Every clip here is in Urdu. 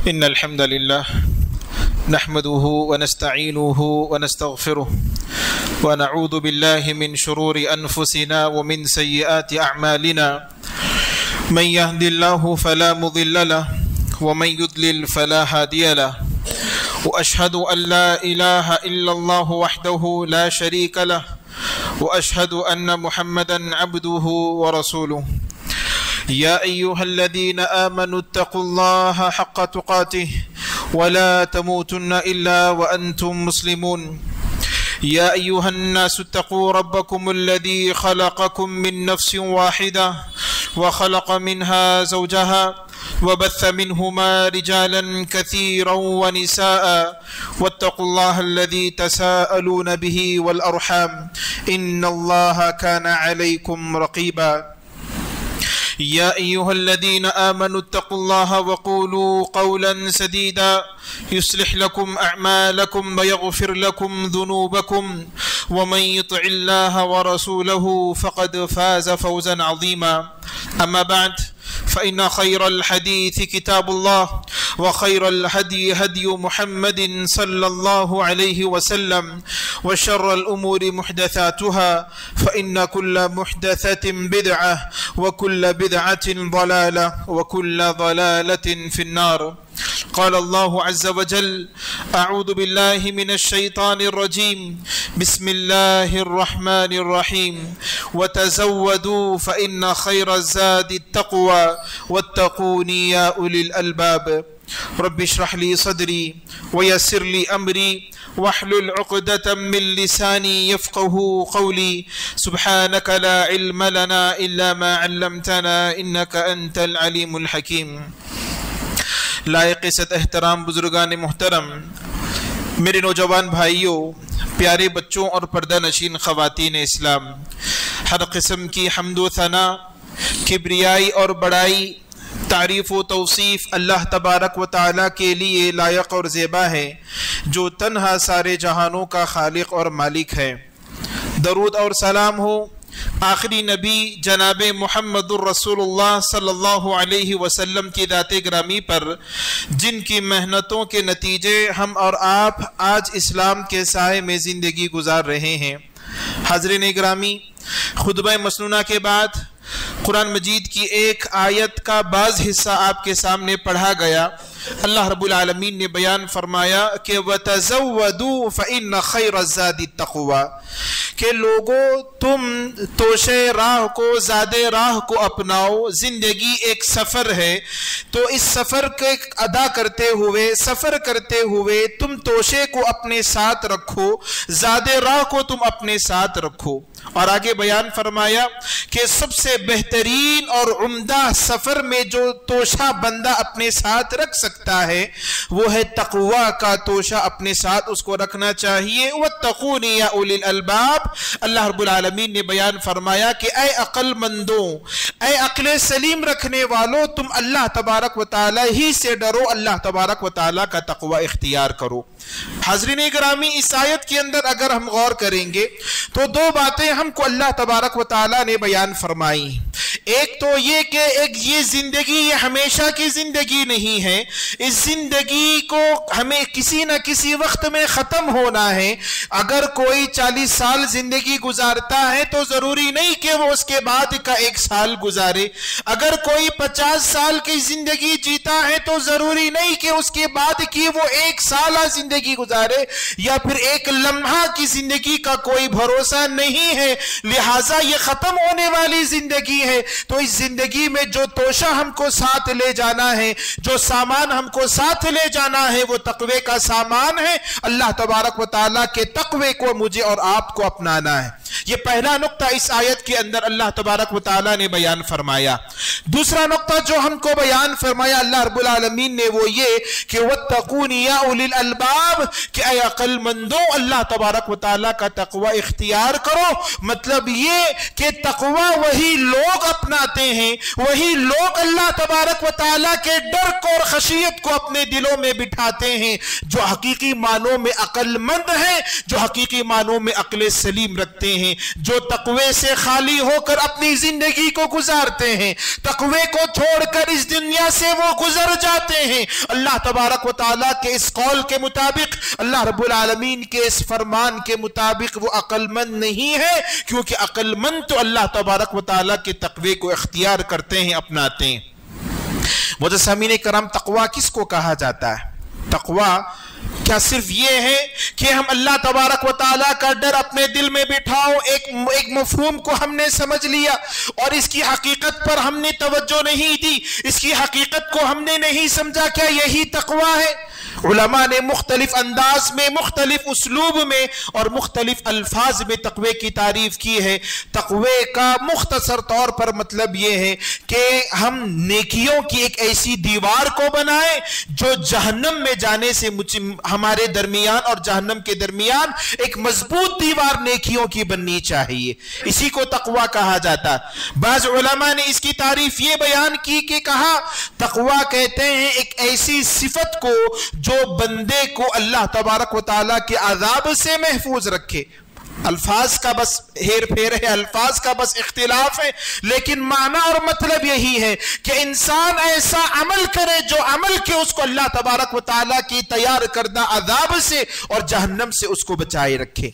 إن الحمد لله نحمده ونستعينه ونستغفره ونعوذ بالله من شرور أنفسنا ومن سيئات أعمالنا من يهد الله فلا مضل له ومن يضلل فلا هادي له وأشهد أن لا إله إلا الله وحده لا شريك له وأشهد أن محمدا عبده ورسوله يا أيها الذين آمنوا اتقوا الله حق تقاته ولا تموتن إلا وأنتم مسلمون يا أيها الناس اتقوا ربكم الذي خلقكم من نفس واحدة وخلق منها زوجها وبث منهما رجالا كثيرا ونساء واتقوا الله الذي تساءلون به والأرحام إن الله كان عليكم رقيبا يا أيها الذين آمنوا اتقوا الله وقولوا قولا سديدا يصلح لكم أعمالكم ويغفر لكم ذنوبكم ومن يطع الله ورسوله فقد فاز فوزا عظيما أما بعد فإن خير الحديث كتاب الله وخير الهدي هدي محمد صلى الله عليه وسلم وشر الأمور محدثاتها فإن كل محدثة بدعة وكل بدعة ضلالة وكل ضلالة في النار. قال الله عز وجل أعوذ بالله من الشيطان الرجيم بسم الله الرحمن الرحيم وتزودوا فإن خير الزاد التقوى واتقوني يا أولي الألباب رب اشرح لي صدري ويسر لي أمري واحلل عقدة من لساني يفقه قولي سبحانك لا علم لنا إلا ما علمتنا إنك أنت العليم الحكيم. لائق عزت احترام بزرگان محترم، میرے نوجوان بھائیوں، پیارے بچوں اور پردہ نشین خواتین اسلام، ہر قسم کی حمد و ثنا، کبریائی اور بڑائی، تعریف و توصیف اللہ تبارک و تعالیٰ کے لیے لائق اور زیبا ہے، جو تنہا سارے جہانوں کا خالق اور مالک ہے۔ درود اور سلام ہو آخری نبی جناب محمد الرسول اللہ صلی اللہ علیہ وسلم کی ذات گرامی پر، جن کی محنتوں کے نتیجے ہم اور آپ آج اسلام کے سائے میں زندگی گزار رہے ہیں۔ حاضرین گرامی، خطبہ مسنونہ کے بعد قرآن مجید کی ایک آیت کا بعض حصہ آپ کے سامنے پڑھا گیا۔ اللہ رب العالمین نے بیان فرمایا کہ وَتَزَوَّدُوا فَإِنَّ خَيْرَ الزَّادِ التَّقْوَى، کہ لوگوں تم توشے راہ کو، زاد راہ کو اپناؤ۔ زندگی ایک سفر ہے، تو اس سفر کے ادا کرتے ہوئے، سفر کرتے ہوئے تم توشے کو اپنے ساتھ رکھو، زاد راہ کو تم اپنے ساتھ رکھو۔ اور آگے بیان فرمایا کہ سب سے بہترین اور عمدہ سفر میں جو توشہ بندہ اپنے ساتھ رکھ سکتا ہے وہ ہے تقوی کا توشہ، اپنے ساتھ اس کو رکھنا چاہیے۔ وَاتَّقُونِ يَا أُولِي الْأَلْبَابِ، اللہ رب العالمین نے بیان فرمایا کہ اے عقل مندوں، اے عقل سلیم رکھنے والوں، تم اللہ تبارک و تعالی ہی سے ڈرو، اللہ تبارک و تعالی کا تقوی اختیار کرو۔ حاضرین گرامی، اس آیت کے اندر اگر ہم غور کریں گے تو دو باتیں ہم کو اللہ تبارک و تعالی نے بیان فرمائی۔ ایک تو یہ کہ یہ زندگی یہ ہمیشہ کی زندگی نہیں ہے، اس زندگی کو ہمیں کسی نہ کسی وقت میں ختم ہونا ہے۔ اگر کوئی 40 سال زندگی گزارتا ہے تو ضروری نہیں کہ وہ اس کے بعد کا 1 سال گزارے۔ اگر کوئی 50 سال کی زندگی جیتا ہے تو ضروری نہیں کہ اس کے بعد کی وہ 1 سالہ زندگی گزارے، یا پھر 1 لمحہ کی زندگی کا کوئی بھروسہ نہیں ہے، لہٰذا یہ ختم ہونے والی زندگی ہے۔ تو اس زندگی میں جو توشہ ہم کو ساتھ لے جانا ہے، جو سامان ہم کو ساتھ لے جانا ہے، وہ تقوی کا سامان ہے۔ اللہ تبارک و تعالیٰ کے تقوی کو مجھے اور آپ کو اپنانا ہے۔ یہ پہلا نقطہ اس آیت کے اندر اللہ تبارک و تعالیٰ نے بیان فرمایا۔ دوسرا نقطہ جو ہم کو بیان فرمایا اللہ رب العالمین نے وہ یہ کہ وَاتَّقُونِ يَا أُولِي الْأَلْبَابِ، کہ اے عقل مندوں اللہ تبارک و تعالیٰ کا تقوی اختیار کرو۔ مطلب یہ کہ تقوی وہی لوگ اپناتے ہیں، وہی لوگ اللہ تبارک و تعالیٰ کے ڈر کو اور خشیت کو اپنے دلوں میں بٹھاتے ہیں، جو حقیقی معنوں میں عقل مند ہیں، جو حقیقی معنوں میں عقل سلیم رکھتے ہیں۔ جو تقوی سے خالی ہو کر اپنی زندگی کو گزارتے ہیں، تقوی کو چھوڑ کر اس دنیا سے وہ گزر جاتے ہیں، اللہ تبارک و تعالیٰ کے اس قول کے مطابق، اللہ رب العالمین کے اس فرمان کے مطابق وہ عقل مند نہیں ہے، کیونکہ عقل مند تو اللہ تبارک و تعالیٰ کے تقوی کو اختیار کرتے ہیں، اپناتے ہیں۔ مجسمین کرام، تقوی کس کو کہا جاتا ہے؟ تقوی کیا صرف یہ ہے کہ ہم اللہ تبارک و تعالیٰ کا ڈر اپنے دل میں بٹھاؤ، ایک مفہوم کو ہم نے سمجھ لیا اور اس کی حقیقت پر ہم نے توجہ نہیں دی، اس کی حقیقت کو ہم نے نہیں سمجھا، کیا یہی تقوی ہے؟ علماء نے مختلف انداز میں، مختلف اسلوب میں اور مختلف الفاظ میں تقوی کی تعریف کی ہے۔ تقوی کا مختصر طور پر مطلب یہ ہے کہ ہم نیکیوں کی ایک ایسی دیوار کو بنائیں جو جہنم میں جانے سے ہمارے درمیان اور جہنم کے درمیان ایک مضبوط دیوار نیکیوں کی بننی چاہیے، اسی کو تقوی کہا جاتا ہے۔ بعض علماء نے اس کی تعریف یہ بیان کی کہ کہا تقوی کہتے ہیں ایک ایسی صفت کو جو بندے کو اللہ تبارک و تعالیٰ کے عذاب سے محفوظ رکھے۔ الفاظ کا بس ہیر پھیر ہے، الفاظ کا بس اختلاف ہے، لیکن معنی اور مطلب یہی ہے کہ انسان ایسا عمل کرے جو عمل کے اس کو اللہ تبارک و تعالیٰ کی تیار کردہ عذاب سے اور جہنم سے اس کو بچائے رکھے۔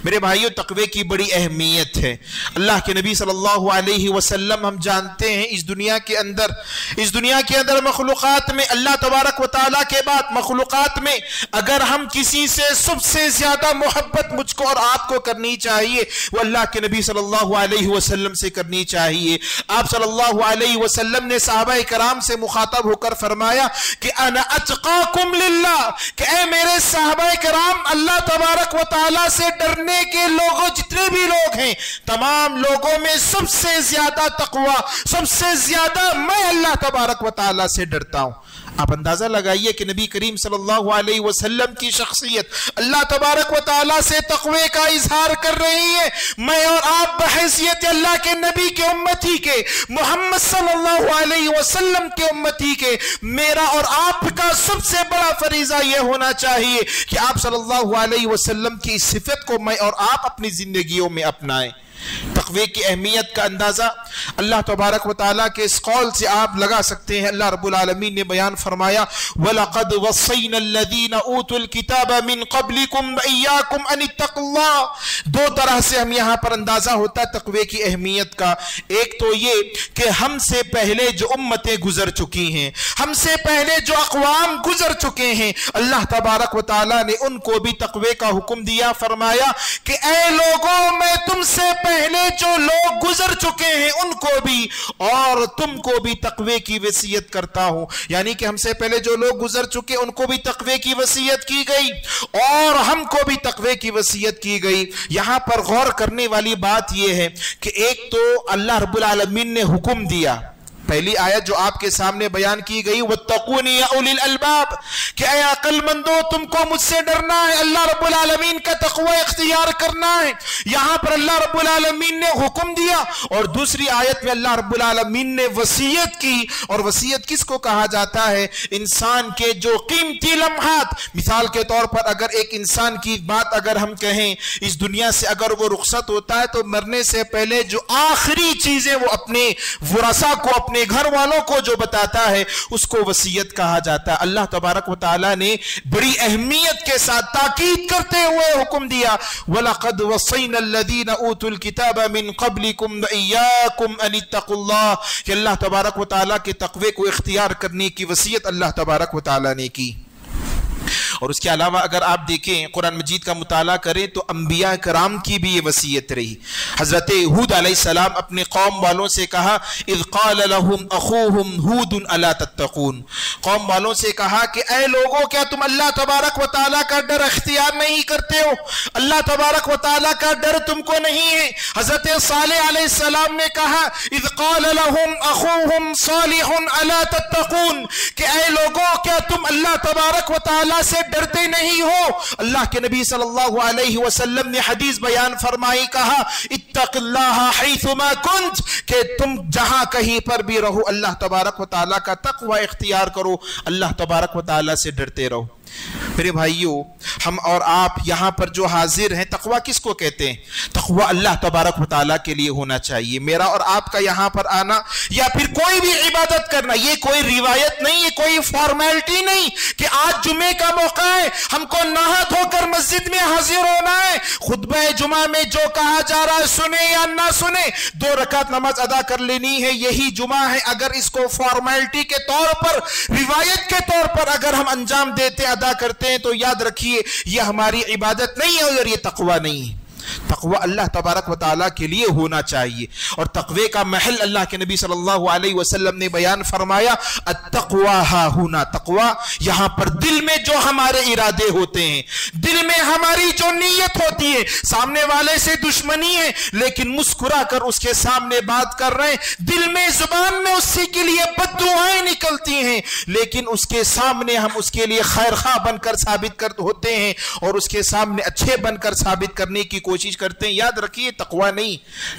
میرے بھائیو، تقوی کی بڑی اہمیت ہے۔ اللہ کے نبی صلی اللہ علیہ وسلم، ہم جانتے ہیں اس دنیا کے اندر مخلوقات میں اللہ تبارک و تعالیٰ کے بعد مخلوقات میں اگر ہم کسی سے سب سے زیادہ محبت مجھ کو اور آپ کو کرنی چاہیے وہ اللہ کے نبی صلی اللہ علیہ وسلم سے کرنی چاہیے۔ آپ صلی اللہ علیہ وسلم نے صحابہ کرام سے مخاطب ہو کر فرمایا کہ انا اتقاکم للہ، کہ اے میرے صحابہ کرام، اللہ تبارک و تعالیٰ سے ڈرنے کے لوگوں، جتنے بھی لوگ ہیں تمام لوگوں میں سب سے زیادہ تقوی، سب سے زیادہ میں اللہ تبارک و تعالیٰ سے ڈرتا ہوں۔ آپ اندازہ لگائیے کہ نبی کریم صلی اللہ علیہ وسلم کی شخصیت اللہ تبارک و تعالیٰ سے تقوی کا اظہار کر رہی ہے۔ میں اور آپ بحیثیت اللہ کے نبی کے امتی کے، محمد صلی اللہ علیہ وسلم کے امتی کے، میرا اور آپ کا سب سے بڑا فریضہ یہ ہونا چاہیے کہ آپ صلی اللہ علیہ وسلم کی اس صفت کو میں اور آپ اپنی زندگیوں میں اپنائیں۔ تقوی کی اہمیت کا اندازہ اللہ تبارک و تعالیٰ کے اس قول سے آپ لگا سکتے ہیں۔ اللہ رب العالمین نے بیان فرمایا وَلَقَدْ وَصَّيْنَا الَّذِينَ أُوتُوا الْكِتَابَ مِنْ قَبْلِكُمْ وَإِيَّاكُمْ أَنِ اتَّقُوا اللَّهَ۔ دو طرح سے ہم یہاں پر اندازہ ہوتا ہے تقوی کی اہمیت کا۔ ایک تو یہ کہ ہم سے پہلے جو امتیں گزر چکی ہیں، ہم سے پہلے جو اقوام گزر چکے ہیں، اللہ تبارک و تعالیٰ نے ان کو بھی تقوی کا حکم دیا، فرمایا کہ اے لوگوں، میں تم سے پہلے جو لوگ گزر چکے ہیں ان کو بھی اور تم کو بھی تقوی کی وصیت کرتا ہوں۔ یعنی کہ ہم سے پہلے جو لوگ گزر چکے ان کو بھی تقوی کی وصیت کی گئی اور ہم کو بھی تقوی کی وصیت کی گئی۔ یہاں پر غور کرنے والی بات یہ ہے کہ ایک تو اللہ رب العالمین نے حکم دیا، پہلی آیت جو آپ کے سامنے بیان کی گئی وَاتَّقُونِ يَا أُولِي الْأَلْبَابِ، کہ اے عقل مندو تم کو مجھ سے ڈرنا ہے، اللہ رب العالمین کا تقوی اختیار کرنا ہے۔ یہاں پر اللہ رب العالمین نے حکم دیا اور دوسری آیت میں اللہ رب العالمین نے وصیت کی، اور وصیت کس کو کہا جاتا ہے؟ انسان کے جو قیمتی لمحات، مثال کے طور پر اگر ایک انسان کی بات اگر ہم کہیں، اس دنیا سے اگر وہ رخصت ہوتا ہے تو مرنے سے پہلے جو آخری چیزیں وہ اپنے ورثاء کو، اپنے گھر والوں کو جو بتاتا ہے اس کو وصیت کہا جاتا ہے۔ اللہ تبارک و تعالیٰ نے بڑی اہمیت کے ساتھ تاکید کرتے ہوئے حکم دیا وَلَقَدْ وَصَّيْنَا الَّذِينَ أُوتُوا الْكِتَابَ مِنْ قَبْلِكُمْ وَإِيَّاكُمْ أَنِ اتَّقُوا اللَّهَ، کہ اللہ تبارک و تعالیٰ کے تقوی کو اختیار کرنے کی وصیت اللہ تبارک و تعالیٰ نے کی۔ اور اس کے علاوہ اگر آپ دیکھیں قرآن مجید کا مطالعہ کریں تو انبیاء کرام کی بھی یہ وصیت رہی۔ حضرت ہود علیہ السلام اپنے قوم والوں سے کہا اذ قال لهم اخوهم ہود الا تتقون، قوم والوں سے کہا کہ اے لوگوں، کیا تم اللہ تبارک و تعالیٰ کا ڈر اختیار نہیں کرتے ہو؟ اللہ تبارک و تعالیٰ کا ڈر تم کو نہیں ہے۔ حضرت صالح علیہ السلام نے کہا اذ قال لهم اخوهم صالح الا تتقون، کہ اے لوگوں، کیا تم اللہ تبارک و تعالیٰ سے ڈرتے نہیں ہو؟ اللہ کے نبی صلی اللہ علیہ وسلم نے حدیث بیان فرمائی، کہا اتق اللہ حیثما کنت، کہ تم جہاں کہیں پر بھی رہو اللہ تبارک و تعالیٰ کا تقوی اختیار کرو، اللہ تبارک و تعالیٰ سے ڈرتے رہو۔ میرے بھائیوں، ہم اور آپ یہاں پر جو حاضر ہیں، تقویٰ کس کو کہتے ہیں؟ تقویٰ اللہ تبارک و تعالیٰ کے لیے ہونا چاہیے۔ میرا اور آپ کا یہاں پر آنا یا پھر کوئی بھی عبادت کرنا، یہ کوئی روایت نہیں، یہ کوئی فارمیلٹی نہیں کہ آج جمعے کا موقع ہے ہم کو نہا دھو کر مسجد میں حاضر ہونا ہے، خطبہ جمعہ میں جو کہا جا رہا ہے سنے یا نہ سنے، 2 رکعت نماز ادا کر لینی ہے، یہی جمعہ ہے۔ اگر اس کو فارمیلٹی کے طور پر، روایت کے طور پر اگر ہم انجام دیتے ادا کرتے ہیں تو یاد رکھیے یہ ہماری عبادت نہیں ہے اور یہ تقویٰ نہیں ہے۔ تقوی اللہ تبارک و تعالیٰ کے لیے ہونا چاہیے، اور تقوی کا محل اللہ کے نبی صلی اللہ علیہ وسلم نے بیان فرمایا، التقوی ہا ہونا، تقوی یہاں پر دل میں جو ہمارے ارادے ہوتے ہیں، دل میں ہماری جو نیت ہوتی ہے، سامنے والے سے دشمنی ہے لیکن مسکرا کر اس کے سامنے بات کر رہے ہیں، دل میں زبان میں اسی کے لیے بد دعائیں نکلتی ہیں لیکن اس کے سامنے ہم اس کے لیے خیر خواہ بن کر ثابت ہوتے ہیں اور اس کے سامنے اچھے بن کر ثابت کرنے کی کوشش کرتے ہیں۔ یاد رکھیے تقوی نہیں،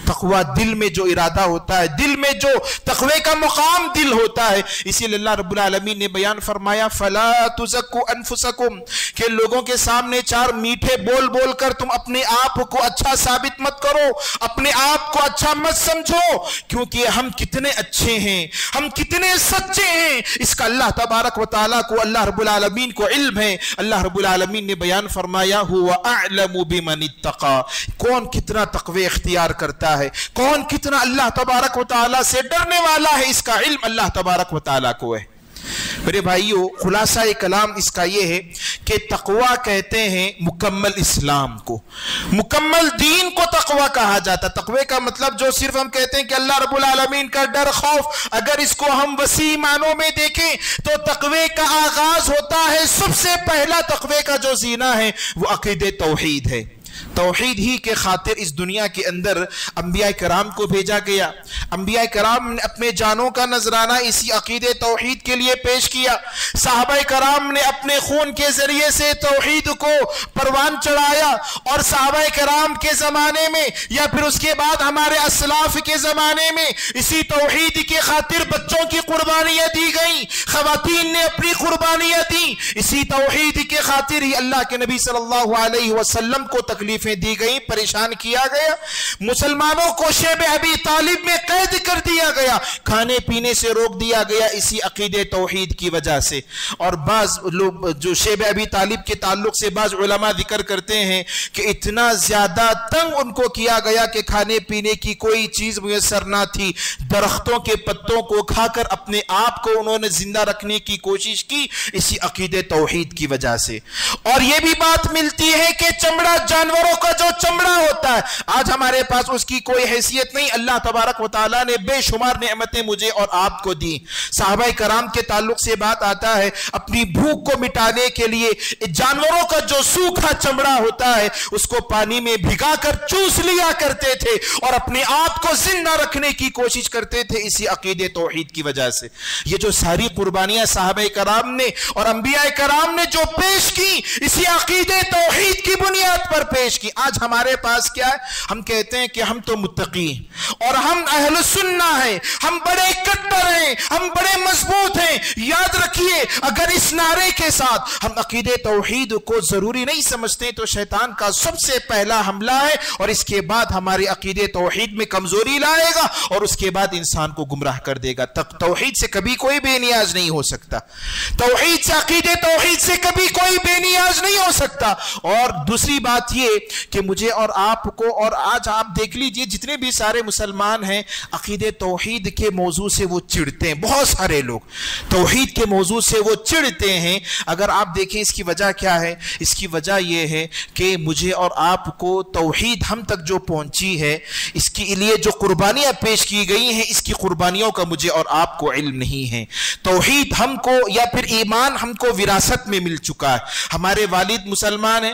تقوی دل میں جو ارادہ ہوتا ہے، دل میں جو تقوی کا مقام دل ہوتا ہے۔ اسی لیے اللہ رب العالمین نے بیان فرمایا، فلا تزکوا انفسکم، کہ لوگوں کے سامنے 4 میٹھے بول بول کر تم اپنے آپ کو اچھا ثابت مت کرو، اپنے آپ کو اچھا مت سمجھو، کیونکہ ہم کتنے اچھے ہیں، ہم کتنے سچے ہیں، اس کا اللہ تبارک و تعالیٰ کو، اللہ رب العالمین کو علم ہے۔ اللہ رب العالمین نے بیان فرمایا، هو اعلم بمن اتقى، کون کتنا تقوی اختیار کرتا ہے، کون کتنا اللہ تبارک و تعالیٰ سے ڈرنے والا ہے، اس کا علم اللہ تبارک و تعالیٰ کو ہے۔ میرے بھائیوں، خلاصہ کلام اس کا یہ ہے کہ تقوی کہتے ہیں مکمل اسلام کو، مکمل دین کو تقوی کہا جاتا ہے۔ تقوی کا مطلب جو صرف ہم کہتے ہیں کہ اللہ رب العالمین کا ڈر، خوف، اگر اس کو ہم وسیع معنوں میں دیکھیں تو تقوی کا آغاز ہوتا ہے، سب سے پہلا تقوی کا جو زینہ ہے وہ عقیدہ توحید ہے۔ توحید ہی کے خاطر اس دنیا کے اندر انبیاء کرام کو بھیجا گیا، انبیاء کرام نے اپنے جانوں کا نذرانہ اسی عقیدہ توحید کے لیے پیش کیا، صحابہ کرام نے اپنے خون کے ذریعے سے توحید کو پروان چڑھایا، اور صحابہ کرام کے زمانے میں یا پھر اس کے بعد ہمارے اسلاف کے زمانے میں اسی توحید کے خاطر بچوں کی قربانیاں دی گئیں، خواتین نے اپنی قربانیاں دی، اسی توحید کے خاطر ہی اللہ کے نبی صلی اللہ علیہ وسلم کو تکلیفیں دی گئی، پریشان کیا گیا، مسلمانوں کو شیب ابی طالب میں قید کر دیا گیا، کھانے پینے سے روک دیا گیا اسی عقیدہ توحید کی وجہ سے۔ اور بعض لوگ جو شیب ابی طالب کے تعلق سے بعض علماء ذکر کرتے ہیں کہ اتنا زیادہ تنگ ان کو کیا گیا کہ کھانے پینے کی کوئی چیز میسر نہ تھی، درختوں کے پتوں کو کھا کر اپنے آپ کو انہوں نے زندہ رکھنے کی کوشش کی اسی عقیدہ توحید کی وجہ سے۔ اور یہ بھی بات ملتی ہے کہ چمڑا، جانوروں کا جو چمڑا ہوتا ہے، آج ہمارے پاس اس کی کوئی حیثیت نہیں، اللہ تبارک و تعالیٰ نے بے شمار نعمتیں مجھے اور آپ کو دی۔ صحابہ کرام کے تعلق سے بات آتا ہے، اپنی بھوک کو مٹانے کے لیے جانوروں کا جو سوکھا چمڑا ہوتا ہے اس کو پانی میں بھگا کر چوس لیا کرتے تھے اور اپنے آپ کو زندہ رکھنے کی کوشش کرتے تھے اسی عقیدہ توحید کی وجہ سے۔ یہ جو ساری قربانیاں صحابہ کرام نے اور انبیاء کرام نے جو پیش کی اسی عقیدہ توحید کی بنیاد پر پیش کی۔ آج ہمارے پاس کیا ہے؟ ہم کہتے ہیں کہ ہم تو متقی ہیں اور ہم اہل سنہ ہیں، ہم بڑے کٹر ہیں، ہم بڑے مضبوط ہیں۔ یاد رکھیے اگر اس نعرے کے ساتھ ہم عقیدہ توحید کو ضروری نہیں سمجھتے تو شیطان کا سب سے پہلا حملہ ہے، اور اس کے بعد ہماری عقیدہ توحید میں کمزوری لائے گا اور اس کے بعد انسان کو گمراہ کر دے گا۔ توحید سے کبھی کوئی بے نیاز نہیں ہو سکتا، توحید سے، عقیدہ توحید سے کبھی کوئی بے نیاز نہیں ہو سکتا۔ اور دوسری بات یہ کہ مجھے اور آپ کو، اور آج آپ دیکھ لیجئے جتنے بھی سارے مسلمان ہیں عقیدہ توحید کے موضوع سے وہ چڑھتے ہیں، بہت سارے لوگ توحید کے موضوع سے وہ چڑھتے ہیں۔ اگر آپ دیکھیں اس کی وجہ کیا ہے، اس کی وجہ یہ ہے کہ مجھے اور آپ کو توحید ہم تک جو پہنچی ہے، اس کے لیے جو قربانیاں پیش کی گئی ہیں، اس کی قربانیوں کا مجھے اور آپ کو علم نہیں ہے۔ توحید ہم کو یا پھر ایمان ہم کو وراثت میں مل چکا ہے، ہمارے والد مسلمان ہیں،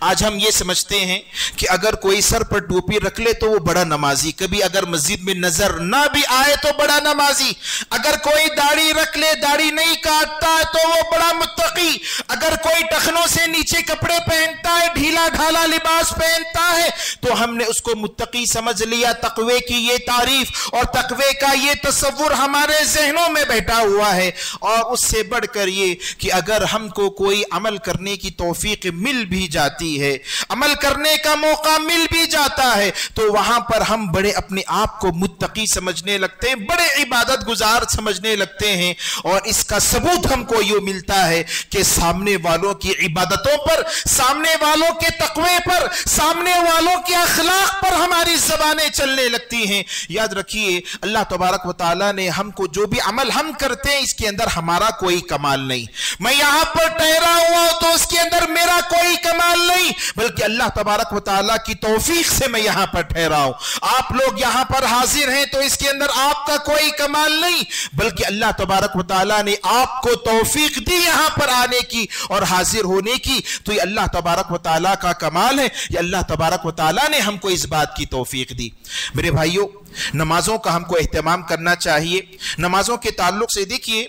آج ہم یہ سمجھتے ہیں کہ اگر کوئی سر پر ٹوپی رکھ لے تو وہ بڑا نمازی، کبھی اگر مسجد میں نظر نہ بھی آئے تو بڑا نمازی، اگر کوئی داڑھی رکھ لے، داڑھی نہیں کاٹتا ہے تو وہ بڑا متقی، اگر کوئی ٹخنوں سے نیچے کپڑے پہنتا ہے، ڈھیلا ڈھالا لباس پہنتا ہے تو ہم نے اس کو متقی سمجھ لیا۔ تقوی کی یہ تعریف اور تقوی کا یہ تصور ہمارے ذہنوں میں بیٹھا ہوا ہے۔ اور اس سے بڑھ کر یہ کہ اگر ہم کو کوئی عمل کرنے کی توفیق مل بھی جاتی ہے، عمل کرنے کا موقع مل بھی جاتا ہے، تو وہاں پر ہم بڑے اپنے آپ کو متقی سمجھنے لگتے ہیں، بڑے عبادت گزار سمجھنے لگتے ہیں۔ اور اس کا ثبوت ہم کو یہ ملتا ہے کہ سامنے والوں کی عبادتوں پر، سامنے والوں کے تقوی پر، سامنے والوں کے اخلاق پر ہماری زبانیں چلنے لگتی ہیں۔ یاد رکھیے اللہ تبارک و تعالیٰ نے ہم کو جو بھی عمل ہم کرتے ہیں اس کے اندر ہمارا کوئی کمال نہیں۔ میں یہاں پر ٹھہرا ہوا ہوں تو اس کے اندر میرا کوئی کمال نہیں، بلکہ اللہ تبارک و تعالیٰ کی توفیق سے میں یہاں پر ٹھہرا ہوں۔ آپ لوگ یہاں پر حاضر ہیں تو اس کے اندر آپ کا کوئی کمال نہیں، بلکہ اللہ تبارک و تعالیٰ نے آپ کو توفیق دی یہاں پر آنے کی اور حاضر ہونے کی، تو یہ اللہ تبارک و تعالیٰ کا کمال ہے۔ یہ اللہ تبارک و تعالیٰ نے ہم کو اس بات کی توفیق دی۔ میرے بھائیوں، نمازوں کا ہم کو اہتمام کرنا چاہیے۔ نمازوں کے تعلق سے دیکھیے،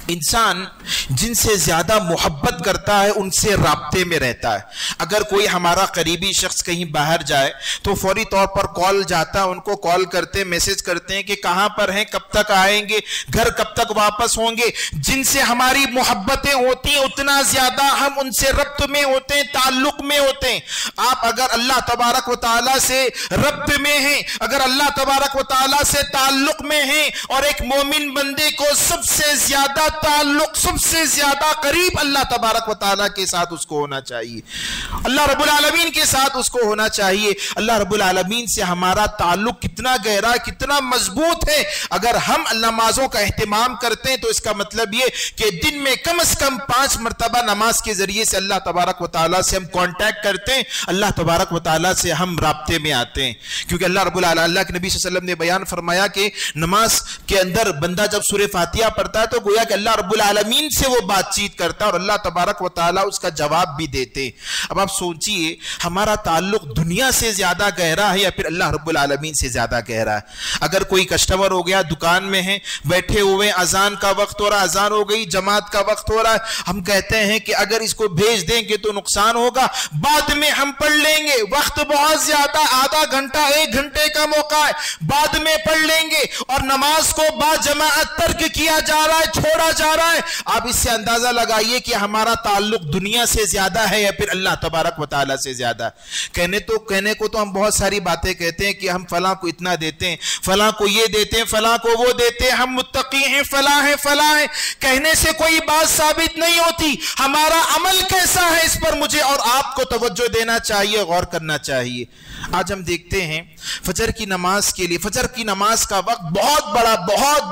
انسان جن سے زیادہ محبت کرتا ہے ان سے رابطے میں رہتا ہے۔ اگر کوئی ہمارا قریبی شخص کہیں باہر جائے تو فوری طور پر کال جاتا ہے، ان کو کال کرتے، میسج کرتے ہیں کہ کہاں پر ہیں، کب تک آئیں گے، گھر کب تک واپس ہوں گے۔ جن سے ہماری محبتیں ہوتی ہیں اتنا زیادہ ہم ان سے ربط میں ہوتے ہیں، تعلق میں ہوتے ہیں۔ آپ اگر اللہ تبارک و تعالیٰ سے ربط میں ہیں، اگر اللہ تبارک و تعالیٰ سے تعلق میں ہیں، اور ایک مومن بندے کو سب سے زیادہ تعلق، سب سے زیادہ قریب اللہ تبارک و تعالیٰ کے ساتھ اس کو ہونا چاہیے، اللہ رب العالمین کے ساتھ اس کو ہونا چاہیے۔ اللہ رب العالمین سے ہمارا تعلق کتنا گہرا، کتنا مضبوط ہے۔ اگر ہم نمازوں کا اہتمام کرتے ہیں تو اس کا مطلب یہ کہ دن میں کم از کم 5 مرتبہ نماز کے ذریعے سے اللہ تبارک و تعالیٰ سے ہم کانٹیکٹ کرتے ہیں، اللہ تبارک و تعالیٰ سے ہم رابطے میں آتے ہیں۔ کیونکہ اللہ رب العالمین، اللہ کے نبی صلی اللہ علیہ وسلم نے بیان فرمایا کہ نماز کے اندر بندہ جب سورہ فاتحہ پڑھتا ہے تو گویا کہ اللہ رب العالمین سے وہ بات چیت کرتا ہے اور اللہ تبارک و تعالیٰ اس کا جواب بھی دیتے۔ اب آپ سوچئے ہمارا تعلق دنیا سے زیادہ گہرا ہے یا پھر اللہ رب العالمین سے زیادہ گہرا ہے؟ اگر کوئی کسٹمر ہو گیا، دکان میں ہیں، بیٹھے ہوئے، اذان کا وقت ہو رہا ہے، اذان ہو گئی، جماعت کا وقت ہو رہا ہے، ہم کہتے ہیں کہ اگر اس کو بھیج دیں گے تو نقصان ہوگا، بعد میں ہم پڑھ لیں گے، وقت بہت زیادہ، آدھا گھنٹہ 1 گھنٹے کا موقع ہے، بعد میں پڑھ لیں گے، اور نماز کو با جماعت ترک کیا جا رہا ہے، چھوڑا جا رہا ہے۔ آپ اس سے اندازہ لگائیے کہ ہمارا تعلق دنیا سے زیادہ ہے یا پھر اللہ تبارک و تعالیٰ سے زیادہ۔ کہنے کو تو ہم بہت ساری باتیں کہتے ہیں کہ ہم فلاں کو اتنا دیتے ہیں، فلاں کو یہ دیتے ہیں، فلاں کو وہ دیتے ہیں، ہم متقی ہیں، فلاں ہیں، فلاں ہیں۔ کہنے سے کوئی بات ثابت نہیں ہوتی، ہمارا عمل کیسا ہے اس پر مجھے اور آپ کو توجہ دینا چاہیے، غور کرنا چاہیے۔ آج ہم دیکھتے ہیں فجر کی نماز کے لیے، فجر کی نماز کا وقت بہت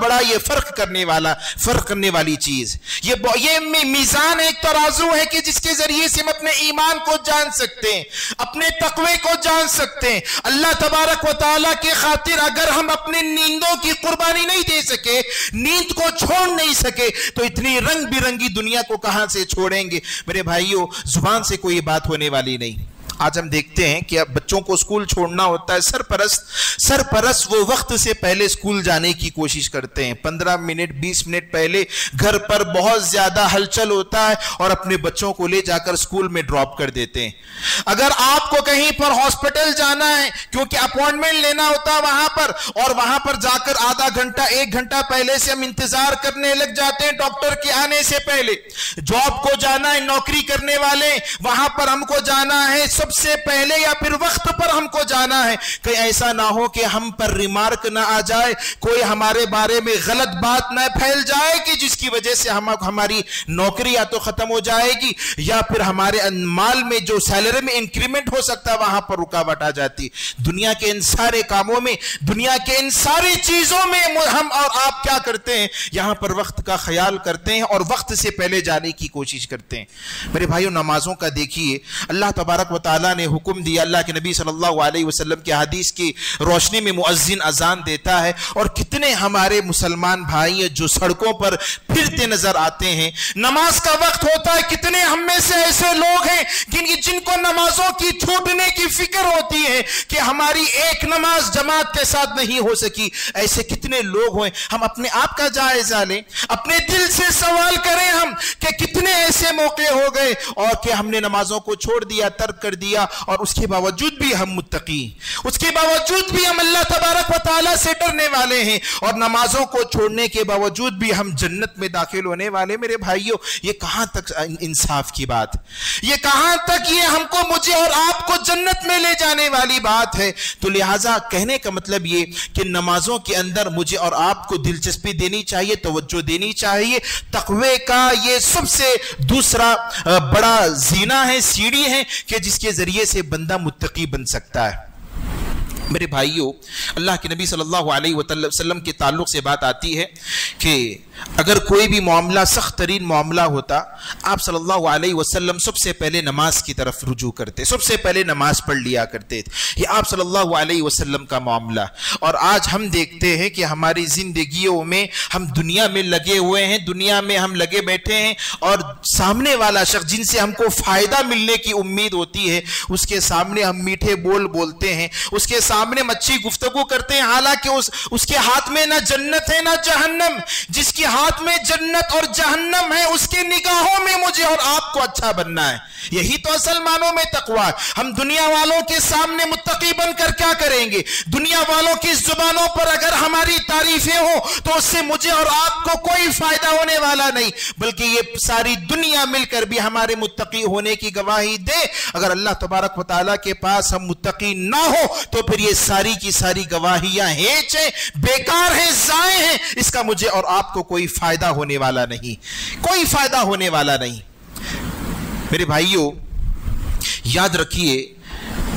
بڑا یہ فرق کرنے والی چیز، یہ میزان ایک ترازو ہے کہ جس کے ذریعے سے ہم اپنے ایمان کو جان سکتے ہیں، اپنے تقوی کو جان سکتے ہیں۔ اللہ تبارک و تعالیٰ کی خاطر اگر ہم اپنے نیندوں کی قربانی نہیں دے سکے، نیند کو چھوڑ نہیں سکے، تو اتنی رنگ برنگی دنیا کو کہاں سے چھوڑیں گے؟ میرے بھائیوں، زبان سے کوئی بات ہونے والی نہیں۔ آج ہم دیکھتے ہیں کہ اب بچوں کو اسکول چھوڑنا ہوتا ہے، سرپرست وہ وقت سے پہلے اسکول جانے کی کوشش کرتے ہیں، 15 منٹ 20 منٹ پہلے گھر پر بہت زیادہ ہلچل ہوتا ہے اور اپنے بچوں کو لے جا کر اسکول میں ڈراپ کر دیتے ہیں۔ اگر آپ کو کہیں پر ہاسپٹل جانا ہے کیونکہ اپوائنٹمنٹ لینا ہوتا ہے وہاں پر، اور وہاں پر جا کر آدھا گھنٹہ 1 گھنٹہ پہلے سے ہم انتظار کرنے لگ جاتے ہیں ڈاکٹر کے آنے سے پہلے۔ جاب کو جانا ہے، نوکری کرنے والے، وہاں پر ہم کو جانا ہے سب سے پہلے یا پھر وقت پر ہم کو جانا ہے۔ کہیں ایسا نہ ہو کہ ہم پر ریمارک نہ آ جائے، کوئی ہمارے بارے میں غلط بات نہ پھیل جائے کہ جس کی وجہ سے ہماری نوکری یا تو ختم ہو جائے گی یا پھر ہمارے مال میں جو سیلری میں انکریمنٹ ہو سکتا ہے وہاں پر رکاوٹ آ جاتی۔ دنیا کے ان سارے کاموں میں، دنیا کے ان ساری چیزوں میں ہم اور آپ کیا کرتے ہیں؟ یہاں پر وقت کا خیال کرتے ہیں اور وقت سے پہلے جانے کی کوشش کرتے ہیں۔ میرے بھائیوں، نمازوں کا دیکھیے، اللہ تبارک و تعالیٰ تعالیٰ نے حکم دیا, اللہ کے نبی صلی اللہ علیہ وسلم کی حدیث کی روشنی میں مؤذن اذان دیتا ہے, اور کتنے ہمارے مسلمان بھائی ہیں جو سڑکوں پر پھرتے نظر آتے ہیں. نماز کا وقت ہوتا ہے, کتنے ہم میں سے ایسے لوگ ہیں جن کو نمازوں کی چھوٹنے کی فکر ہوتی ہے کہ ہماری ایک نماز جماعت کے ساتھ نہیں ہو سکی. ایسے کتنے لوگ ہیں. ہم اپنے آپ کا جائزہ لیں, اپنے دل سے سوال کریں ہم کہ کتنے ایسے موقع ہو گئے اور کہ ہم نے نمازوں کو چھوڑ دیا, ترک کر دیا, اور اس کے باوجود بھی ہم متقی, اس کے باوجود بھی ہم اللہ تبارک و تعالیٰ سے ڈرنے والے ہیں, اور نمازوں کو چھوڑنے کے باوجود بھی ہم جنت میں داخل ہونے والے. میرے بھائیوں, یہ کہاں تک انصاف کی بات, یہ کہاں تک یہ ہم کو, مجھے اور آپ کو جنت میں لے جانے والی بات ہے. تو لہٰذا کہنے کا مطلب یہ کہ نمازوں کے اندر مجھے اور آپ کو دلچسپی دینی چاہیے, توجہ دینی چاہیے. تقوی کا یہ سب سے دوسرا بڑا زینہ ہے, سیڑھی ہے کہ جس کے ذریعے سے بندہ متقی بن سکتا ہے. میرے بھائیوں, اللہ کے نبی صلی اللہ علیہ وسلم کے تعلق سے بات آتی ہے کہ اگر کوئی بھی معاملہ, سخت ترین معاملہ ہوتا, آپ صلی اللہ علیہ وسلم سب سے پہلے نماز کی طرف رجوع کرتے, سب سے پہلے نماز پڑھ لیا کرتے تھے. یہ آپ صلی اللہ علیہ وسلم کا معاملہ. اور آج ہم دیکھتے ہیں کہ ہماری زندگیوں میں ہم دنیا میں لگے ہوئے ہیں, دنیا میں ہم لگے بیٹھے ہیں, اور سامنے والا شخص جن سے ہم کو فائدہ ملنے کی امید ہوتی ہے, اس کے سامنے ہم میٹھے بول بولتے ہیں, اس کے سامنے اچھی گفتگو کرتے ہیں, حالانکہ اس کے ہاتھ میں نہ جنت ہے نہ جہنم. جس کے ہاتھ میں جنت اور جہنم ہے, اس کے نگاہوں میں مجھے اور آپ کو اچھا بننا ہے. یہی تو اصل معنوں میں تقوی. ہم دنیا والوں کے سامنے متقی بن کر کیا کریں گے؟ دنیا والوں کی زبانوں پر اگر ہماری تعریفیں ہوں تو اس سے مجھے اور آپ کو کوئی فائدہ ہونے والا نہیں, بلکہ یہ ساری دنیا مل کر بھی ہمارے متقی ہونے کی گواہی دے. اگر اللہ تبارک و تعالیٰ کے پاس ہم متقی نہ ہو تو پھر یہ ساری کی ساری گواہیاں ہیچ ہیں, بیکار ہیں, ضائع ہیں. اس کا مجھے اور آپ کو کوئی فائدہ ہونے والا نہیں, کوئی فائدہ ہونے والا نہیں. میرے بھائیوں, یاد رکھیے,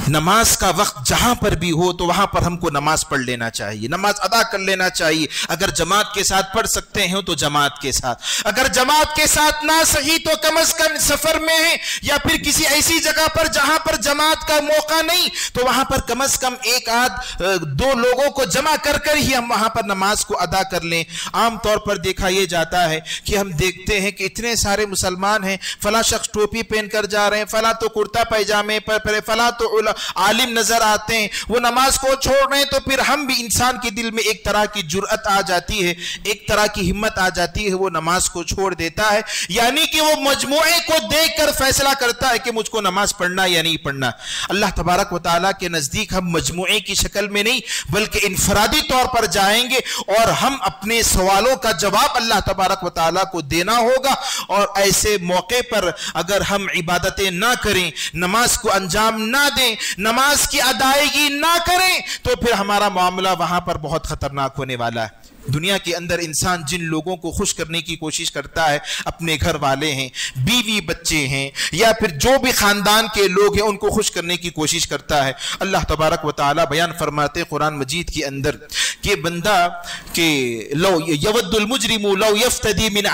نماز کا وقت جہاں پر بھی ہو تو وہاں پر ہم کو نماز پڑھ لینا چاہیے, نماز ادا کر لینا چاہیے. اگر جماعت کے ساتھ پڑھ سکتے ہیں تو جماعت کے ساتھ, اگر جماعت کے ساتھ نہ صحیح تو کم از کم سفر میں ہیں یا پھر کسی ایسی جگہ پر جہاں پر جماعت کا موقع نہیں, تو وہاں پر کم از کم ایک آدھ دو لوگوں کو جمع کر کر ہی ہم وہاں پر نماز کو ادا کر لیں. عام طور پر دیکھا یہ جاتا ہے کہ ہم دیکھتے ہیں کہ اتنے سارے مسلمان ہیں, فلاں شخص ٹوپی پہن کر جا رہے ہیں, فلاں تو کرتا پیجامے پر, فلاں تو عالم نظر آتے ہیں, وہ نماز کو چھوڑ رہے ہیں. تو پھر ہم بھی, انسان کے دل میں ایک طرح کی جرأت آ جاتی ہے, ایک طرح کی ہمت آ جاتی ہے, وہ نماز کو چھوڑ دیتا ہے. یعنی کہ وہ مجموعے کو دیکھ کر فیصلہ کرتا ہے کہ مجھ کو نماز پڑھنا یا نہیں پڑھنا. اللہ تبارک و تعالیٰ کے نزدیک ہم مجموعے کی شکل میں نہیں بلکہ انفرادی طور پر جائیں گے, اور ہم اپنے سوالوں کا جواب اللہ تبارک و تعالیٰ کو دینا ہوگا. اور ایسے موقع پر اگر ہم عبادتیں نہ کریں, نماز کو انجام نہ دیں, نماز کی ادائیگی نہ کریں, تو پھر ہمارا معاملہ وہاں پر بہت خطرناک ہونے والا ہے. دنیا کے اندر انسان جن لوگوں کو خوش کرنے کی کوشش کرتا ہے, اپنے گھر والے ہیں, بیوی بچے ہیں, یا پھر جو بھی خاندان کے لوگ ہیں, ان کو خوش کرنے کی کوشش کرتا ہے. اللہ تبارک و تعالی بیان فرماتے قرآن مجید کے اندر کہ بندہ کہ لو یود المجرم لو یفتدی من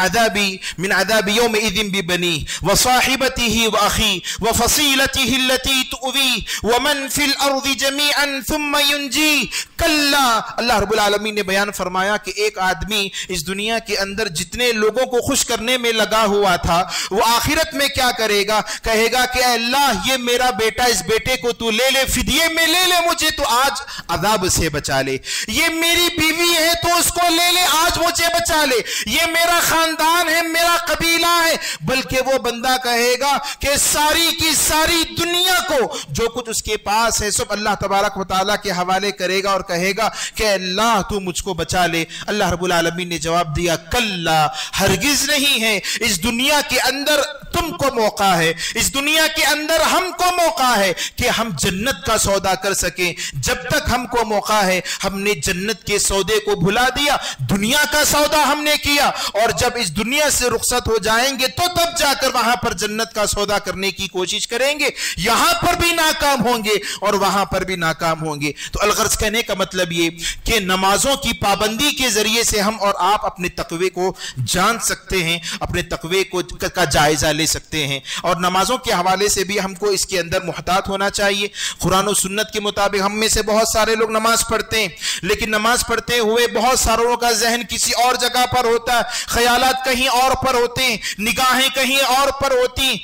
عذاب یومئذ ببنی وصاحبته واخی وفصیلته التي تؤوی ومن فی الارض جميعا ثم ينجی. کلا, اللہ رب العالمین نے بیان فرمایا کہ ایک آدمی اس دنیا کے اندر جتنے لوگوں کو خوش کرنے میں لگا ہوا تھا, وہ آخرت میں کیا کرے گا؟ کہے گا کہ اے اللہ, یہ میرا بیٹا, اس بیٹے کو تو لے لے, فدیے میں لے لے, مجھے تو آج عذاب سے بچا لے. یہ میری بیوی ہے تو اس کو لے لے, آج مجھے بچا لے. یہ میرا خاندان ہے, میرا قبیلہ ہے. بلکہ وہ بندہ کہے گا کہ ساری کی ساری دنیا کو, جو کچھ اس کے پاس ہے, سب اللہ تبارک و تعالیٰ کے حوالے کرے گا اور کہے گا کہ اللہ تو مجھ کو بچا لے. اللہ رب العالمین نے جواب دیا, کلا, ہرگز نہیں ہے. اس دنیا کے اندر تم کو موقع ہے, اس دنیا کے اندر ہم کو موقع ہے کہ ہم جنت کا سودا کر سکیں. جب تک ہم کو موقع ہے, ہم نے جنت کے سودے کو بھلا دیا, دنیا کا سودا ہم نے کیا. اور جب اس دنیا سے رخصت ہو جائیں گے تو تب جا کر وہاں پر جنت کا سودا کرنے کی کوشش کریں گے. یہاں پر بھی ناکام ہوں گے اور وہاں پر بھی ناکام ہوں گے. تو الغرض کہنے کا مطلب یہ کہ نمازوں کی پابندی کے ذریعے سے ہم اور آپ اپنے تقوی کو جان سکتے ہیں, اپنے تقوی کا جائزہ لے سکتے ہیں. اور نمازوں کے حوالے سے بھی ہم کو اس کے اندر محتاط ہونا چاہیے. قرآن و سنت کے مطابق ہم میں سے بہت سارے لوگ نماز پڑھتے ہیں، لیکن نماز پڑھتے ہوئے بہت ساروں کا ذہن کسی اور جگہ پر ہوتا ہے، خیالات کہیں اور پر ہوتے ہیں، نگاہیں کہیں اور پر ہوتی ہیں.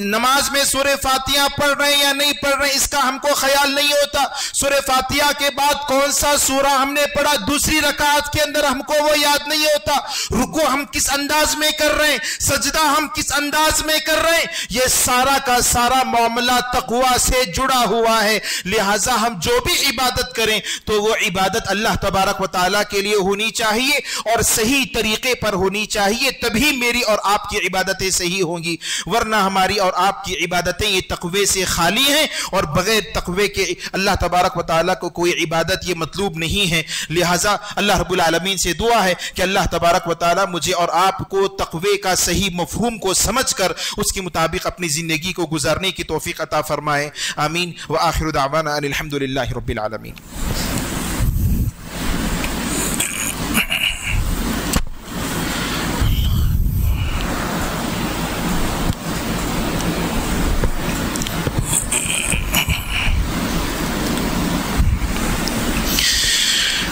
نماز میں سورہ فاتحہ پڑھ رہے ہیں یا نہیں پڑھ رہے ہیں اس کا ہم کو خیال نہیں ہوتا. سورہ فاتحہ کے بعد کون سا سورہ ہم نے پڑھا دوسری رکعت کے اندر ہم کو وہ یاد نہیں ہوتا. رکوع ہم کس انداز میں کر رہے ہیں، سجدہ ہم کس انداز میں کر رہے ہیں، یہ سارا کا سارا معاملہ تقوی سے جڑا ہوا ہے. لہٰذا ہم جو بھی عبادت کریں تو وہ عبادت اللہ تبارک و تعالیٰ کے لیے ہونی چاہیے اور صحیح طریقے پر ہونی چاہیے، تبھی میری اور آپ کی عبادتیں صحیح ہوں گی. ورنہ ہماری اور آپ کی عبادتیں یہ تقوی سے خالی ہیں، اور بغیر تقوی کے اللہ تبارک و تعالیٰ کو کوئی عبادت یہ مطلوب نہیں ہے. لہٰذا اللہ رب العالمین سے دعا ہے کہ اللہ تبارک و تعالیٰ مجھے اور آپ کو تقوی کا صحیح مفہوم کو سمجھ کر اس کے مطابق اپنی زندگی کو گزارنے کی توفیق عطا فرمائے. آمین. وآخر دعوانا ان الحمد للہ رب العالمین.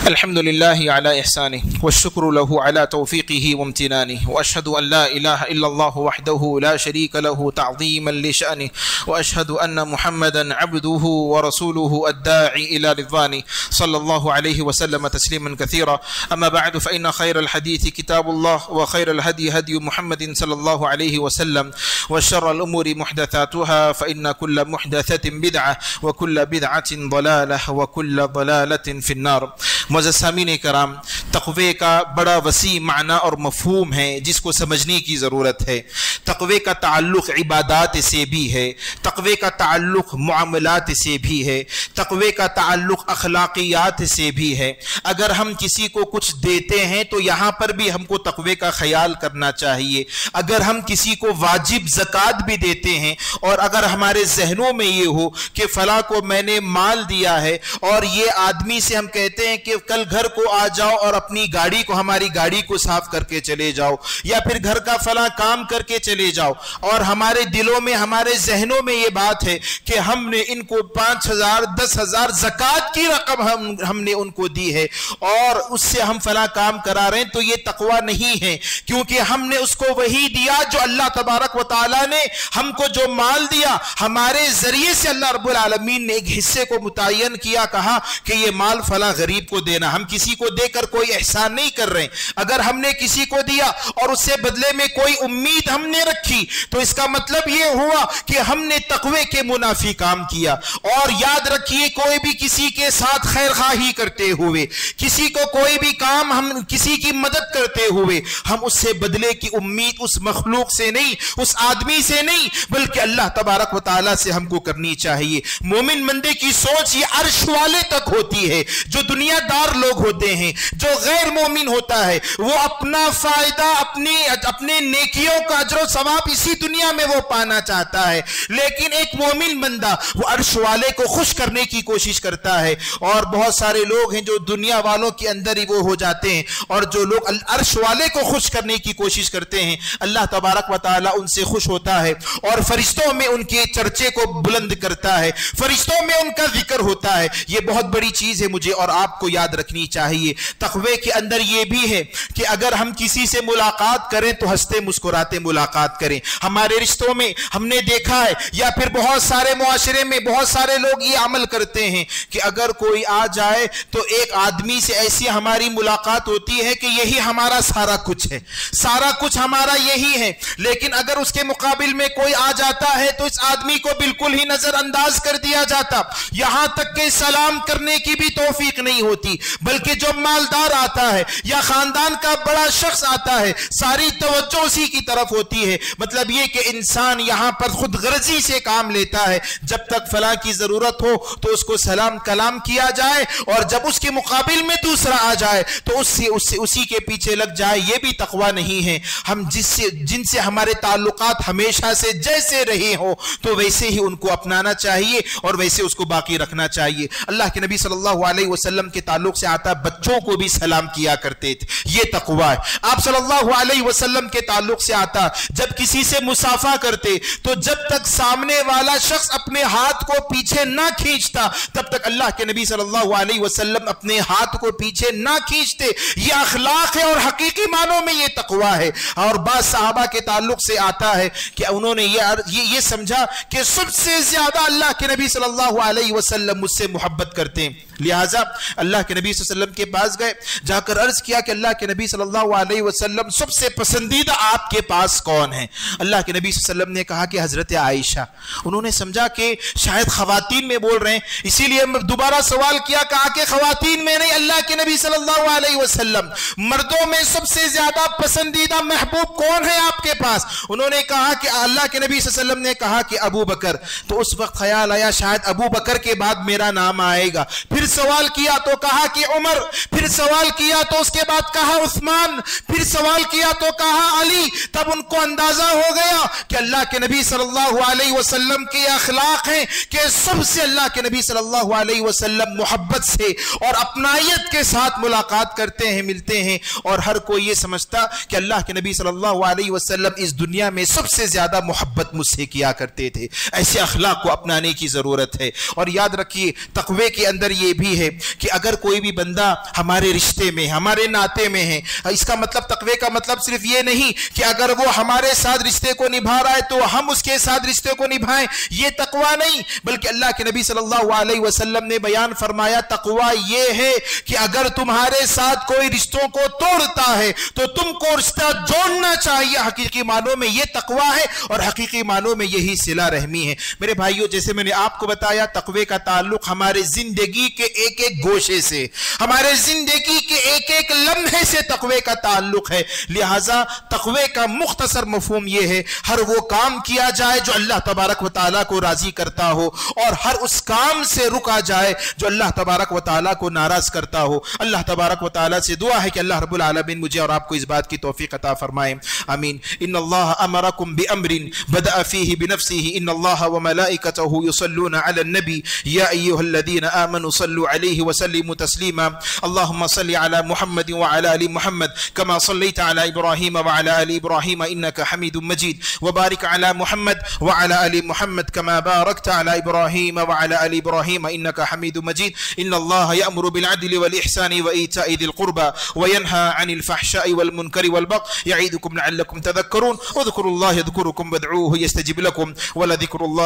الحمد لله على إحسانه والشكر له على توفيقه وامتنانه وأشهد أن لا إله إلا الله وحده لا شريك له تعظيما لشأنه وأشهد أن محمدا عبده ورسوله الداعي إلى رضوانه صلى الله عليه وسلم تسليما كثيرا. أما بعد فإن خير الحديث كتاب الله وخير الهدي هدي محمد صلى الله عليه وسلم وشر الأمور محدثاتها فإن كل محدثة بدعة وكل بدعة ضلالة وكل ضلالة في النار. معزز سامعین کرام، تقوی کا بڑا وسیع معنی اور مفہوم ہے جس کو سمجھنے کی ضرورت ہے. تقوی کا تعلق عبادات سے بھی ہے، تقوی کا تعلق معاملات سے بھی ہے، تقوی کا تعلق اخلاقیات سے بھی ہے. اگر ہم کسی کو کچھ دیتے ہیں تو یہاں پر بھی ہم کو تقوی کا خیال کرنا چاہیے. اگر ہم کسی کو واجب زکوٰۃ بھی دیتے ہیں اور اگر ہمارے ذہنوں میں یہ ہو کہ فلاں کو میں نے مال دیا ہے اور یہ آدمی سے ہم کہتے ہیں کہ کل گھر کو آ جاؤ اور اپنی گاڑی کو، ہماری گاڑی کو صاف کر کے چلے جاؤ، یا پھر گھر کا فلاں کام کر کے چلے جاؤ، اور ہمارے دلوں میں ہمارے ذہنوں میں یہ بات ہے کہ ہم نے ان کو 5,000 10,000 زکوٰۃ کی رقم ہم نے ان کو دی ہے اور اس سے ہم فلاں کام کرا رہے ہیں، تو یہ تقوی نہیں ہے. کیونکہ ہم نے اس کو وہی دیا جو اللہ تبارک و تعالیٰ نے ہم کو جو مال دیا، ہمارے ذریعے سے اللہ رب العالمین نے ایک حصے کو متعین کیا، کہا کہ یہ مال فلاں غریب کو دینا. ہم کسی کو دے کر کوئی احسان نہیں کر رہے. اگر ہم نے کسی کو دیا اور اس سے بدلے میں کوئی امید ہم نے رکھی تو اس کا مطلب یہ ہوا کہ ہم نے تقوی کے منافی کام کیا. اور یاد رکھیے، کوئی بھی کسی کے ساتھ خیر خواہی کرتے ہوئے، کسی کو کوئی بھی کام ہم کسی کی مدد کرتے ہوئے، ہم اس سے بدلے کی امید اس مخلوق سے نہیں، اس آدمی سے نہیں، بلکہ اللہ تبارک و تعالیٰ سے ہم کو کرنی چاہیے. مومن بندے کی سوچ یہ عرش والے تک ہوتی ہے. جو دنیا دار لوگ ہوتے ہیں، جو غیر مومن ہوتا ہے، وہ اپنا فائدہ، اپنے نیکیوں کا اجر و ثواب اسی دنیا میں وہ پانا چاہتا ہے. لیکن ایک مومن بندہ وہ عرش والے کو خوش کرنے کی کوشش کرتا ہے. اور بہت سارے لوگ ہیں جو دنیا والوں کے اندر ہی وہ ہو جاتے ہیں، اور جو لوگ عرش والے کو خوش کرنے کی کوشش کرتے ہیں اللہ تبارک و تعالیٰ ان سے خوش ہوتا ہے اور فرشتوں میں ان کے چرچے کو بلند کرتا ہے، فرشتوں میں ان کا ذکر ہوتا ہے. یہ بہت بڑی چیز ہے، مجھے اور آپ کو یاد رکھنی چاہیے. تقوی کے اندر یہ بھی ہے کہ اگر ہم کسی سے ملاقات کریں تو ہنستے مسکراتے ملاقات کریں. ہمارے رشتوں میں ہم نے دیکھا ہے یا پھر بہت سارے معاشرے میں بہت سارے لوگ یہ عمل کرتے ہیں کہ اگر کوئی آ جائے تو ایک آدمی سے ایسی ہماری ملاقات ہوتی ہے کہ یہی ہمارا سارا کچھ ہے، سارا کچھ ہمارا یہی ہے. لیکن اگر اس کے مقابل میں کوئی آ جاتا ہے تو اس آدمی کو بالکل ہی نظر انداز کر دیا جاتا، یہاں تک کہ سلام کرنے کی بھی توفیق نہیں ہوتی. بلکہ جو مالدار آتا ہے یا خاندان کا بڑا شخص آتا ہے ساری توجہ اسی کی طرف ہوتی ہے. مطلب یہ کہ انسان یہاں پر خود غرضی سے کام لیتا ہے. جب تک فلاں کی ضرورت ہو تو اس کو سلام کلام کیا جائے، اور جب اس کے مقابل میں دوسرا آ جائے تو اسی کے پیچھے لگ جائے، یہ بھی تقوی نہیں ہے۔ ہم جن سے ہمارے تعلقات ہمیشہ سے جیسے رہے ہوں تو ویسے ہی ان کو اپنانا چاہیے اور ویسے اس کو باقی رکھنا چاہیے۔ اللہ کے نبی صلی اللہ علیہ وسلم کے تعلق سے آتا بچوں کو بھی سلام کیا کرتے تھے، یہ تقوی ہے۔ آپ صلی اللہ علیہ وسلم کے تعلق سے آتا جب کسی سے مصافحہ کرتے تو جب تک سامنے والا شخص اپنے ہاتھ کو پیچھے نہ کھینچتا تب تک اللہ کے نبی صلی اللہ علیہ وسلم اپنے ہاتھ کو پیچھے نہ کھینچتے۔ یہ اخلاق ہے اور حقیقی معنوں میں یہ تقوی ہے۔ اور بعض صحابہ کے تعلق سے آتا ہے کہ انہوں نے یہ سمجھا کہ سب سے زیادہ اللہ کے نبی صلی اللہ علیہ وسلم مجھ سے محبت کرتے ہیں، لہٰذا اللہ کے نبی صلی اللہ علیہ وسلم کے پاس گئے، جا کر عرض کیا کہ اللہ کے نبی صلی اللہ علیہ وسلم سب سے پسندیدہ آپ کے پاس کون ہے؟ اللہ کے نبی صلی اللہ علیہ وسلم نے کہا کہ حضرت عائشہ۔ انہوں نے سمجھا کہ شاید خواتین میں بول رہے ہیں، اسی لیے دوبارہ سوال کیا، کہا کہ خواتین میں نہیں، اللہ کے نبی صلی اللہ علیہ وسلم مردوں میں سب سے زیادہ پسندیدہ محبوب کون ہے آپ کے پاس؟ انہوں نے کہا کہ اللہ کے نبی صلی اللہ علیہ وسلم نے کہا کہ ابو بکر۔ تو اس وقت خیال آیا شاید ابو بکر کے بعد میرا نام آئے گا، پھر سوال کیا تو کہا کہ عمر، پھر سوال کیا تو اس کے بعد کہا عثمان، پھر سوال کیا تو کہا علی۔ تب ان کو اندازہ ہو گیا کہ اللہ کے نبی صلی اللہ علیہ وسلم کے اخلاق ہیں کہ سب سے اللہ کے نبی صلی اللہ علیہ وسلم محبت سے اور اپنائیت کے ساتھ ملاقات کرتے ہیں، ملتے ہیں، اور ہر کوئی یہ سمجھتا کہ اللہ کے نبی صلی اللہ علیہ وسلم اس دنیا میں سب سے زیادہ محبت مجھ سے کیا کرتے تھے۔ ایسے اخلاق کو اپنانے کی ضرورت ہے۔ اور یاد رکھیے تقوی کے اندر یہ بھی ہے کہ اگر کوئی بھی بندہ ہمارے رشتے میں، ہمارے ناطے میں ہے، اس کا مطلب تقوی کا مطلب صرف یہ نہیں کہ اگر وہ ہمارے ساتھ رشتے کو نبھا رہا ہے تو ہم اس کے ساتھ رشتے کو نبھائیں، یہ تقوی نہیں، بلکہ اللہ کے نبی صلی اللہ علیہ وسلم نے بیان فرمایا تقوی یہ ہے کہ اگر تمہارے ساتھ کوئی رشتوں کو توڑتا ہے تو تم کو رشتہ جوڑنا چاہیے۔ حقیقی معنوں میں یہ تقوی ہے اور حقیقی معنوں میں یہی صلہ رحمی ہے۔ میرے بھائیوں، جیسے میں نے آپ کو بتایا تقوی کا تعلق ہمارے زندگی کے ایک ایک گوشے سے، ہمارے زندگی کے ایک ایک لمحے سے تقوی کا تعلق ہے۔ لہٰذا تقوی کا مختصر مفہوم یہ ہے ہر وہ کام کیا جائے جو اللہ تبارک و تعالیٰ کو راضی کرتا ہو، اور ہر اس کام سے رکا جائے جو اللہ تبارک و تعالیٰ کو ناراض کرتا ہو۔ اللہ تبارک و تعالیٰ سے دعا ہے کہ اللہ رب العالمین مجھے اور آپ کو اس بات کی توفیق عطا فرمائے، آمین۔ ان اللہ امرکم بامر بدأ فیہ بنفسہ ان اللہ وملائکتہ یصلون علی النبی یا ایہا الذین آمنوا صلوا علیہ وسلموا تسلیما اللہم صل علی محمد وعلی آل محمد کما صلیت علی ابراہیم وعلی آل ابراہیم انک حمید مجید وبارک علی محمد وعلی آل محمد کما بارکت علی ابراہیم وعلی آل ابراہیم انک حمید مجید ان اللہ یأمر بالعدل والإحسان وإیتاء ذی القربى وینہى عن الفحشاء والمنکر والبغی یعظکم لعلکم تذکرون اذکروا اللہ یذکرکم وادعوہ یستجب لکم ولذکر اللہ